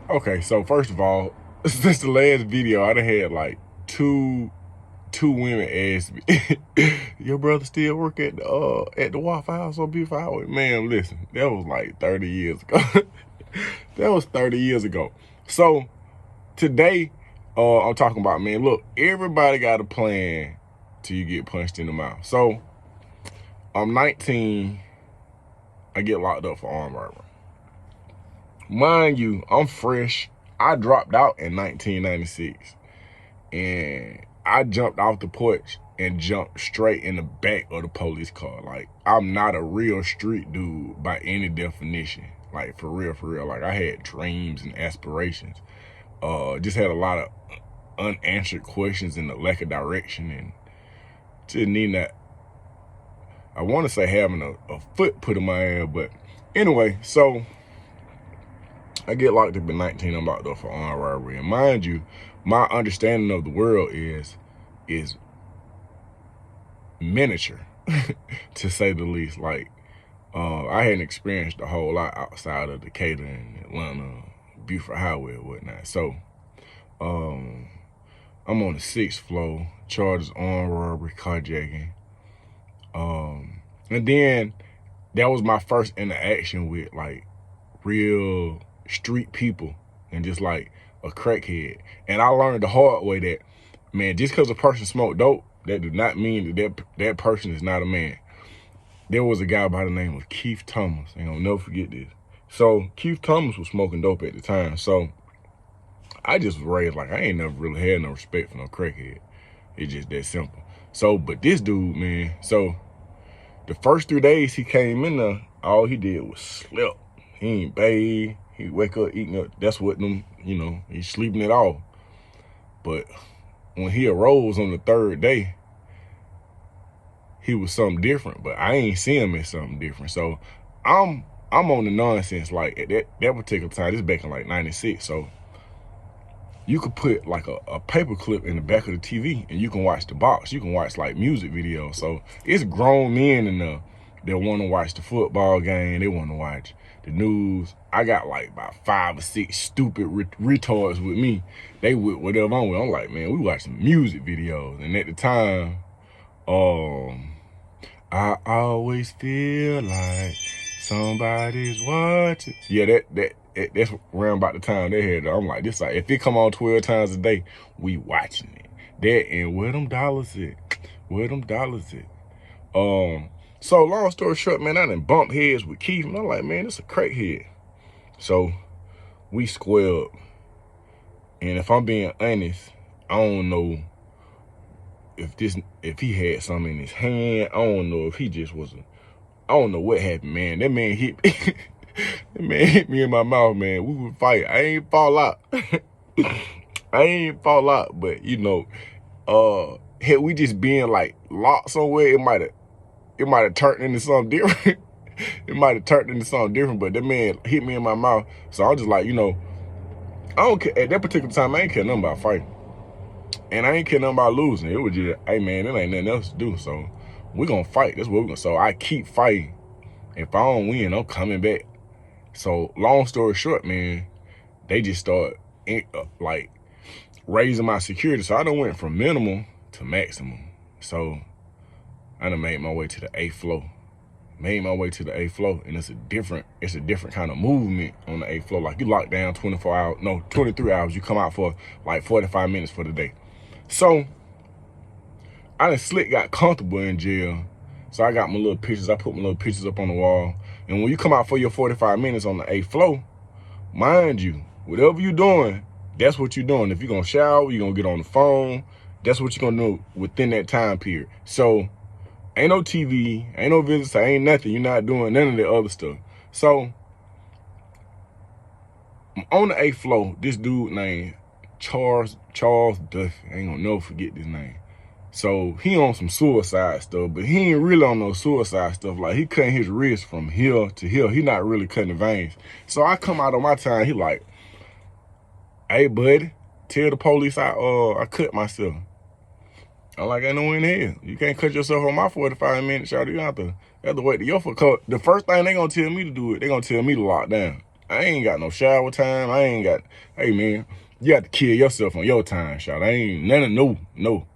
Okay, so first of all, since the last video, I done had like two women ask me, "Your brother still work at the Waffle House on Beautiful Highway?" Man, listen, that was like 30 years ago. That was 30 years ago. So today, I'm talking about, man, look, everybody got a plan till you get punched in the mouth. So I'm 19, I get locked up for armed robbery. Mind you, I'm fresh. I dropped out in 1996, and I jumped off the porch and jumped straight in the back of the police car. Like, I'm not a real street dude by any definition. Like, for real, for real. Like, I had dreams and aspirations. Just had a lot of unanswered questions and a lack of direction, and just needing that, I want to say having a foot put in my ass. But anyway, so I get locked up at 19. I'm locked up for armed robbery. And mind you, my understanding of the world is miniature, to say the least. Like, I hadn't experienced a whole lot outside of Dekalb and Atlanta, Beaufort Highway or whatnot. So, I'm on the 6th floor, charges armed robbery, carjacking. And then that was my first interaction with like real street people and just like a crackhead. And I learned the hard way that, man, just because a person smoked dope, that does not mean that person is not a man. There was a guy by the name of Keith Thomas, and I'll never forget this. So Keith Thomas was smoking dope at the time. So I just was raised like I ain't never really had no respect for no crackhead. It's just that simple. So, but this dude, man, so the first 3 days he came in there, all he did was sleep. He ain't bathe. He wake up eating up. That's what them, he's sleeping it off. But when he arose on the 3rd day, he was something different. But I ain't see him as something different. So I'm on the nonsense. Like at that particular time, this back in like 96. So you could put like a paper clip in the back of the TV and you can watch the box. You can watch like music videos. So it's grown men in there that want to watch the football game. They want to watch the news. I got like about 5 or 6 stupid retards with me. They with whatever I'm with. I'm like, man, we watching music videos. And at the time, I always feel like somebody's watching. Yeah, that's around about the time they had. I'm like, this like, if it come on 12 times a day, we watching it. That and where them dollars at? Where them dollars at? So long story short, man, I done bumped heads with Keith, and I'm like, man, this a crackhead. So we squared. And if I'm being honest, I don't know if he had something in his hand. I don't know if he just was I don't know what happened, man. That man hit me. That man hit me in my mouth, man. We would fight. I ain't fall out. I ain't fall out, but had we just been like locked somewhere, it might have turned into something different. It might have turned into something different, but that man hit me in my mouth. So I was just like, I don't care. At that particular time, I ain't care nothing about fighting. And I ain't care nothing about losing. It was just, hey man, there ain't nothing else to do. So we're gonna fight. That's what we're gonna. So I keep fighting. If I don't win, I'm coming back. So long story short, man, they just start like raising my security. So I done went from minimum to maximum. So I done made my way to the 8th floor. Made my way to the 8th floor, and it's a different kind of movement on the 8th floor. Like you lock down 24 hours, no, 23 hours. You come out for like 45 minutes for the day. So I done slick got comfortable in jail. So I got my little pictures. I put my little pictures up on the wall. And when you come out for your 45 minutes on the 8th floor, mind you, whatever you're doing, that's what you're doing. If you're going to shower, you're going to get on the phone. That's what you're going to do within that time period. So ain't no TV, ain't no visits, ain't nothing. You're not doing none of the other stuff. So I'm on the 8th floor, this dude named Charles Duffy. I ain't gonna never forget this name. So he on some suicide stuff, but he ain't really on no suicide stuff. Like he cutting his wrist from here to here. He not really cutting the veins. So I come out on my time, he like, hey buddy, tell the police I cut myself. I'm like, ain't no in here. You can't cut yourself on my 45 minutes, y'all. You have to wait till your foot cut. The first thing they gonna tell me to do it, they gonna tell me to lock down. I ain't got no shower time. I ain't got, hey man, you got to kill yourself on your time, shot. I ain't none of no.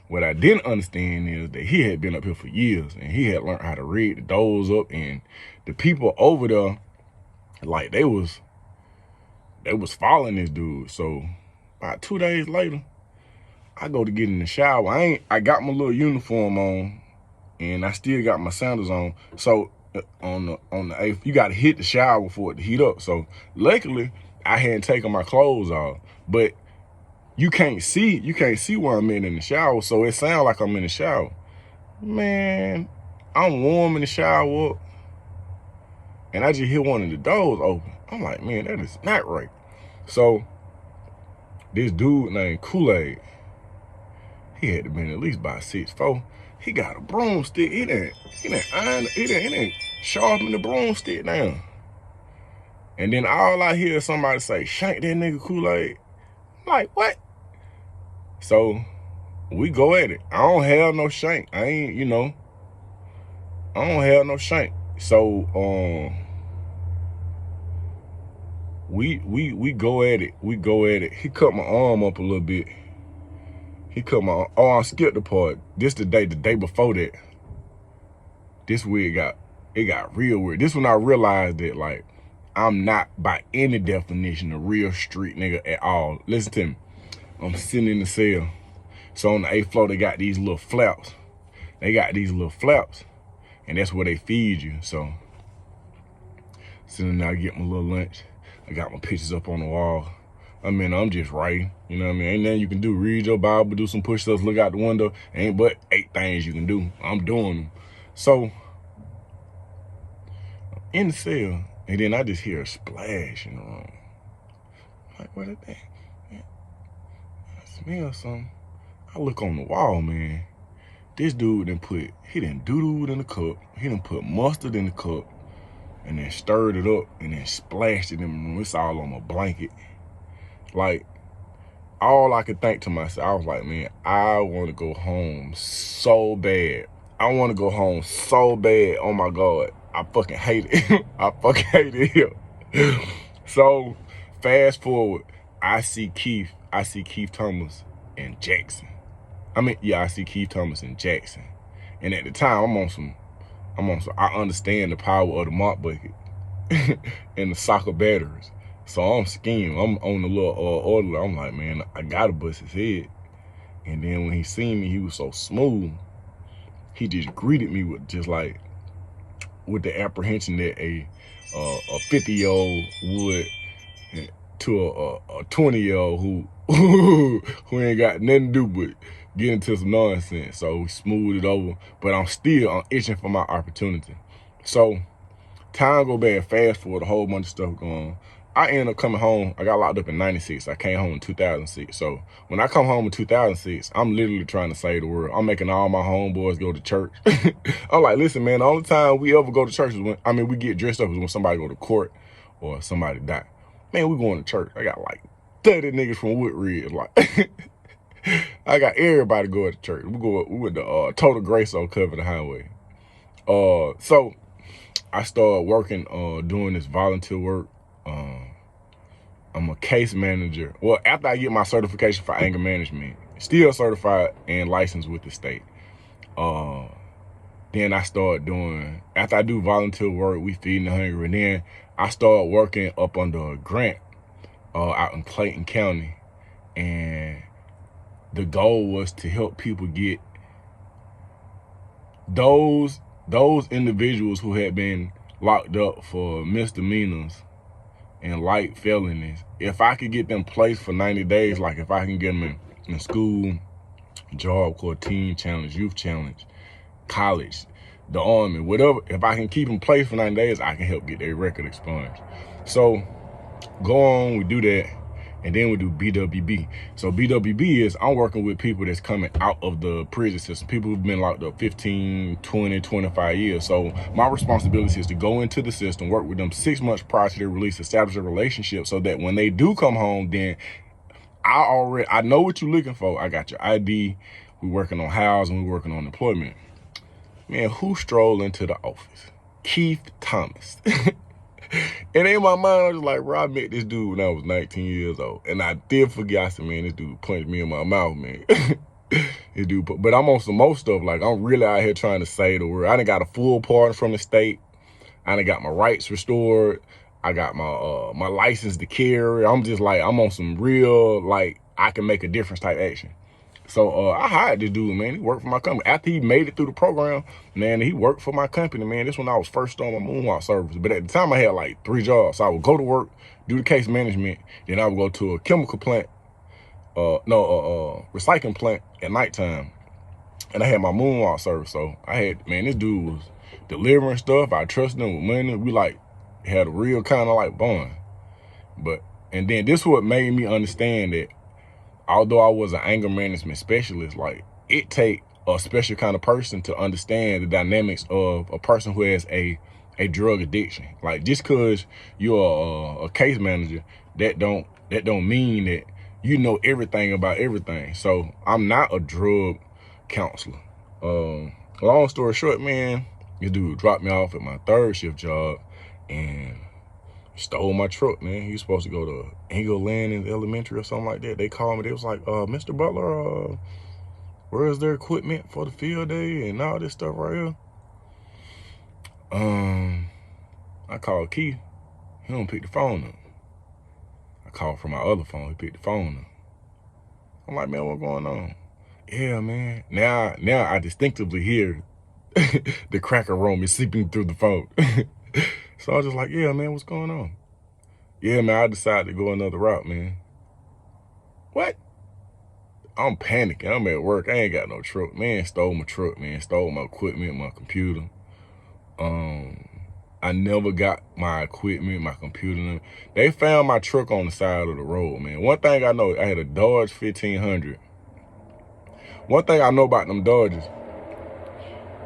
What I didn't understand is that he had been up here for years and he had learned how to read the doors up, and the people over there, like they was following this dude. So about 2 days later, I go to get in the shower. I got my little uniform on and I still got my sandals on. So on the 8th, you got to hit the shower for it to heat up. So luckily, I hadn't taken my clothes off, but you can't see where I'm in the shower, so it sounds like I'm in the shower. Man, I'm warming the shower up, and I just hear one of the doors open. I'm like, man, that is not right. So this dude named Kool-Aid, he had to been at least about 6'4". He got a broomstick. He didn't sharpen the broomstick down. And then all I hear is somebody say, "Shank that nigga Kool-Aid." I'm like, what? So we go at it. I don't have no shank. I don't have no shank. So we go at it. We go at it. He cut my arm up a little bit. I skipped the part. The day before that. This where it got real weird. This when I realized that, like, I'm not by any definition a real street nigga at all. Listen to me. I'm sitting in the cell. So on the 8th floor, they got these little flaps. And that's where they feed you. So sitting there, I get my little lunch. I got my pictures up on the wall. I mean, I'm just writing. You know what I mean? Ain't nothing you can do. Read your Bible, do some push-ups, look out the window. Ain't but 8 things you can do. I'm doing them. So in the cell, and then I just hear a splash in the room. I'm like, what is that? I smell something. I look on the wall, man. This dude he done doo-dooed in the cup. He done put mustard in the cup and then stirred it up and then splashed it in the room. It's all on my blanket. Like, all I could think to myself, I was like, man, I want to go home so bad. I want to go home so bad. Oh my God. I fucking hate it. I fucking hate it here. So fast forward, I see Keith Thomas and Jackson. I see Keith Thomas and Jackson. And at the time, I'm on some, I understand the power of the mop bucket and the soccer batteries. So I'm scheming. I'm on the little order. I'm like, man, I gotta bust his head. And then when he seen me, he was so smooth. He just greeted me with the apprehension that a 50-year-old would to a 20-year-old who ain't got nothing to do but get into some nonsense. So we smoothed it over, but I'm itching for my opportunity. So time go bad, fast forward, a whole bunch of stuff going on. I ended up coming home. I got locked up in 96. I came home in 2006. So when I come home in 2006, I'm literally trying to save the world. I'm making all my homeboys go to church. I'm like, listen, man, the only time we ever go to church is we get dressed up is when somebody go to court or somebody die. Man, we going to church. I got like 30 niggas from Woodridge. Like, I got everybody going to church. We went to Total Grace on Covenant Highway. So I started working, doing this volunteer work. I'm a case manager. Well, after I get my certification for anger management, still certified and licensed with the state. Then I start doing, after I do volunteer work, we feeding the hungry. And then I started working up under a grant out in Clayton County. And the goal was to help people get those individuals who had been locked up for misdemeanors and light felonies. If I could get them placed for 90 days, like if I can get them in school, job corps, teen challenge, youth challenge, college, the army, whatever, if I can keep them placed for 90 days, I can help get their record expunged. So go on, we do that. And then we do BWB. So BWB is I'm working with people that's coming out of the prison system, people who've been locked up 15, 20, 25 years. So my responsibility is to go into the system, work with them 6 months prior to their release, establish a relationship so that when they do come home, then I know what you're looking for. I got your ID. We're working on housing. We're working on employment. Man, who strolled into the office? Keith Thomas. And in my mind, I was like, bro, I met this dude when I was 19 years old. And I did forget, I said, man, this dude punched me in my mouth, man. This dude, but I'm on some more stuff. Like, I'm really out here trying to save the world. I done got a full pardon from the state. I done got my rights restored. I got my my license to carry. I'm just like, I'm on some real, like, I can make a difference type action. So I hired this dude, man. He worked for my company. After he made it through the program, man, he worked for my company, man. This when I was first on my moonwalk service. But at the time, I had like 3 jobs. So I would go to work, do the case management, then I would go to a chemical plant, recycling plant at nighttime. And I had my moonwalk service. So I had, man, this dude was delivering stuff. I trusted him with money. We like had a real kind of like bond. But, and then this what made me understand that although I was an anger management specialist, like, it take a special kind of person to understand the dynamics of a person who has a drug addiction. Like, just cause you're a case manager, that don't mean that you know everything about everything. So I'm not a drug counselor. Long story short, man, this dude dropped me off at my 3rd shift job and stole my truck, man. He was supposed to go to Eagle Landing Elementary or something like that. They called me. They was like, Mr. Butler, where is their equipment for the field day and all this stuff right here? I called Keith. He don't pick the phone up. I called from my other phone. He picked the phone up. I'm like, man, what's going on? Yeah, man. Now I distinctively hear the crack aroma seeping through the phone. So I was just like, yeah, man, what's going on? Yeah, man, I decided to go another route, man. What? I'm panicking. I'm at work. I ain't got no truck. Man stole my truck, man. Stole my equipment, my computer. I never got my equipment, my computer. They found my truck on the side of the road, man. One thing I know, I had a Dodge 1500. One thing I know about them Dodges,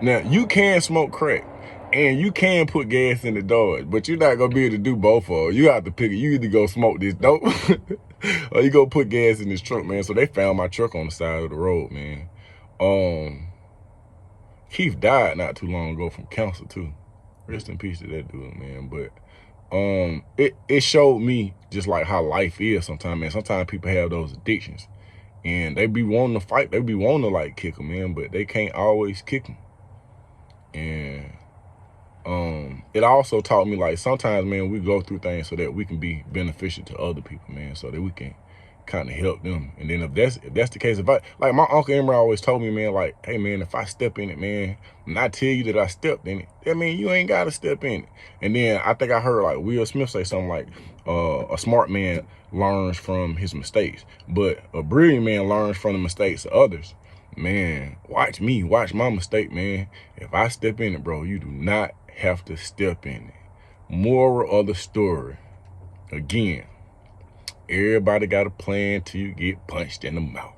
now, you can smoke crack and you can put gas in the Dodge, but you're not going to be able to do both of them. You have to pick it. You either go smoke this dope or you go put gas in this truck, man. So they found my truck on the side of the road, man. Keith died not too long ago from cancer, too. Rest in peace to that dude, man. But it showed me just like how life is sometimes, man. Sometimes people have those addictions and they be wanting to fight. They be wanting to like kick them, man, but they can't always kick them. And it also taught me, like, sometimes, man, we go through things so that we can be beneficial to other people, man, so that we can kind of help them. And then if that's the case, if I, like, my Uncle Emery always told me, man, like, hey, man, if I step in it, man, and I tell you that I stepped in it, that mean you ain't got to step in it. And then I think I heard, like, Will Smith say something like, a smart man learns from his mistakes, but a brilliant man learns from the mistakes of others. Man, watch me, watch my mistake, man. If I step in it, bro, you do not have to step in it. Moral of the story, again, everybody got a plan till you get punched in the mouth.